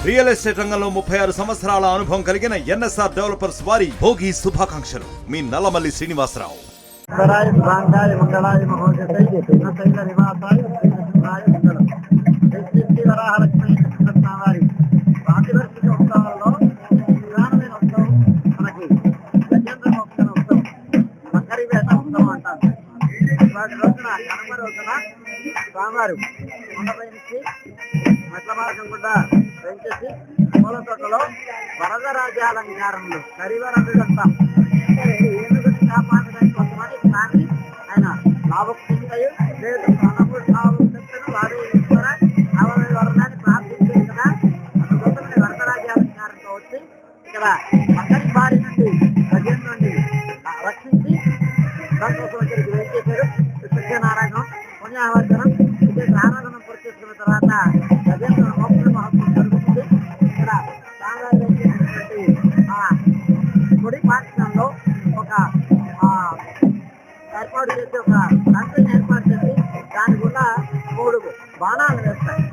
Real estate రంగంలో 36 సంవత్సరాల అనుభవం కలిగిన ఎన్ఎస్ఆర్ డెవలపర్స్ వారి భోగి శుభాకాంక్షలు. మీ నల్లమల్లి శ్రీనివాసరావు. మెట్ల మార్గం కూడా పెంచేసి పూల తోటలో వరదరాజ్యాలంకారంలో కరివరంతా ఏనుగుని కాపాడడానికి కొంతమంది కానీ ఆయన లాభకుంటాయి లేదు మనము లాభం చెప్తాను వాడే ఇస్తారా అవన్నీ వరదాన్ని ప్రార్థించారు కదా. అందుకోసమే వరదరాజ్యాలంకారంతో వచ్చి ఇక్కడ పక్కని బారి నుండి గజం నుండి రక్షించి దానికోసం ఇక్కడికి వెంచేశారు. సత్యనారాయణం పుణ్యావర్ధనం ఇదే ఆరాధన పూర్తిస్తున్న తర్వాత గజేంద్ర మోక్ష మహత్వం జరుగుతుంది. ఇక్కడ గుడి పాఠశాలలో ఒక ఏర్పాటు చేసి ఒక సంస్థని ఏర్పాటు చేసి దాని కూడా 3 బాణాలు వేస్తాయి.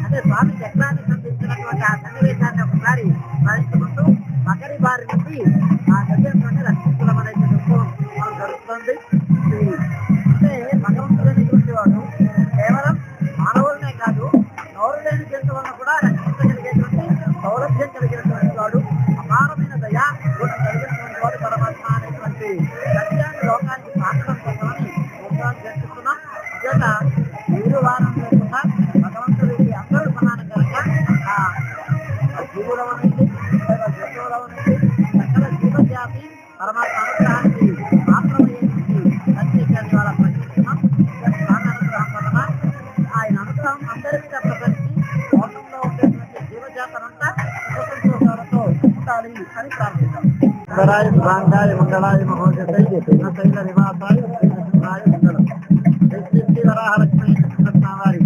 అంటే స్వామి చక్రాన్ని సంధించినటువంటి ఆ సన్నివేశాన్ని ఒకసారి ప్రయత్నిస్తూ మకరి బారి నుండి ఆ గజేంద్రాన్ని రక్షించడం అనేది మనం జరుగుతుంది. అంటే భగవంతుడైనటువంటి వాడు కేవలం మానవులనే కాదు నోరు లేని జంతువులను కూడా రక్షించగలిగేటువంటి సౌలభ్యం కలిగినటువంటి వాడు, అపారమైన దయా గుణం కలిగినటువంటి వాడు పరమాత్మ అనేటువంటి సత్యాన్ని లోకానికి సాధనం కోసమని ఉత్సాహం చేస్తున్నాం. చేత వీరు వారం లేకుండా భగవంతుడికి అందరూ సమానం కనుక జీవులవనండి జంతువులవనండి సకల జీవజాతి పరమాత్మ అనుగ్రహానికి మాత్రమయ్యేటువంటి సత్యాన్ని వాళ్ళ ప్రకటిస్తున్నాం. అనుగ్రహం వలన ఆయన అనుగ్రహం అందరి మీద ప్రపంచి లోకంలో ఉండేటువంటి జీవజాతనంతా సుఖంతో ఉండాలి అని ప్రార్థిస్తాం. మంగళాయ మంగళాయ మహోదయ శైల నివాసాయ మంగళం. శ్రీ వరాహలక్ష్మి వారి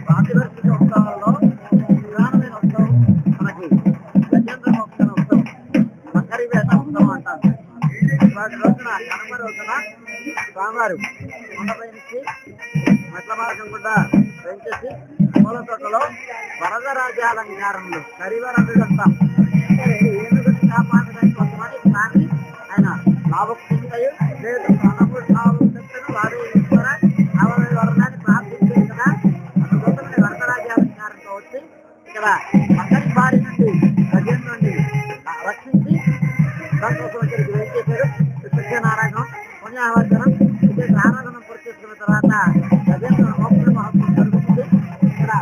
వార్షిక ఉత్సవాల్లో ప్రధానమైన ఉత్సవం మనకి గజేంద్ర మోక్షణ ఉత్సవం, మకరి వేట ఉత్సవం అంటారు. వాటి రోజున కనుమ రోజున స్వామివారు కొండపై నుంచి మెట్ల మార్గం కూడా పెంచేసి పూల తోటలో వరదరాజ్యాలంకారంలో కరివరంతా ఏనుగుని కాపాడడానికి కొంతమంది కానీ ఆయన లాభకుంటాయి లేదు మనము లాభం చెప్తాను వాడే ఇస్తారా అవన్నీ వరదాన్ని ప్రార్థించారు కదా. అందుకోసమే వరదరాజ్యాలంకారంతో వచ్చి ఇక్కడ పక్కని బారి నుండి గజం నుండి రక్షించి దానికోసం ఇక్కడికి వెంచేశారు. సత్యనారాయణం పుణ్యావర్ధనం ఇదే ఆరాధన పూర్తిస్తున్న తర్వాత గజేంద్ర మోక్ష మహత్వం జరుగుతుంది. ఇక్కడ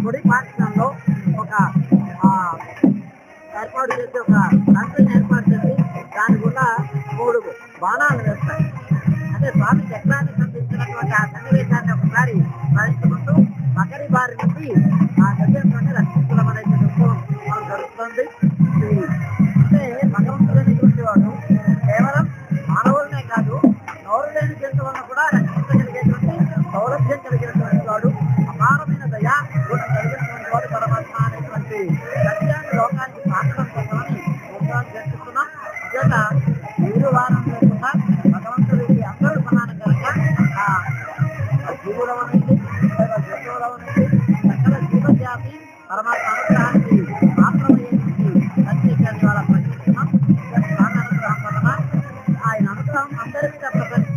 గుడి పాఠశాలలో ఒక ఏర్పాటు చేసి ఒక సంస్థని ఏర్పాటు చేసి దాని కూడా 3 బాణాలు వేస్తాయి. అంటే స్వామి చక్రాన్ని సంధించినటువంటి ఆ సన్నివేశాన్ని ఒకసారి ప్రయత్నిస్తూ మకరి బారి నుండి ఆ గజేంద్రాన్ని రక్షించడం అనేది మనం జరుగుతుంది. అంటే భగవంతుడైనటువంటి వాడు కేవలం మానవులనే కాదు నోరు లేని జంతువులను కూడా రక్షించగలిగేటువంటి సౌలభ్యం కలిగినటువంటి వాడు, అపారమైన దయా గుణం కలిగినటువంటి వాడు పరమాత్మ అనేటువంటి సత్యాన్ని లోకానికి సాధనం కోసమని ఉత్సాహం చేస్తున్నాం. చేత వీరు వారం లేకుండా భగవంతుడికి అందరూ సమానం కనుక జీవులవనండి జంతువులవనండి సకల జీవజాతి పరమాత్మ అనుగ్రహానికి మాత్రమయ్యేటువంటి సత్యాన్ని వాళ్ళ ప్రకటిస్తున్నాం. అనుగ్రహం వలన ఆయన అనుగ్రహం అందరి మీద ప్రపంచి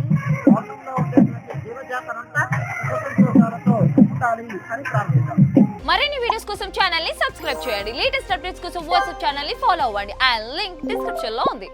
లోకంలో ఉండేటువంటి జీవజాతనంతా సుఖంతో ఉండాలి అని ప్రార్థిస్తాం. మరిన్ని వీడియోస్ కోసం ఛానల్ ని సబ్స్క్రైబ్ చేయండి. లేటెస్ట్ అప్డేట్స్ కోసం వాట్సాప్ ఛానల్ ని ఫాలో అవ్వండి. ఆ లింక్ డిస్క్రిప్షన్ లో ఉంది.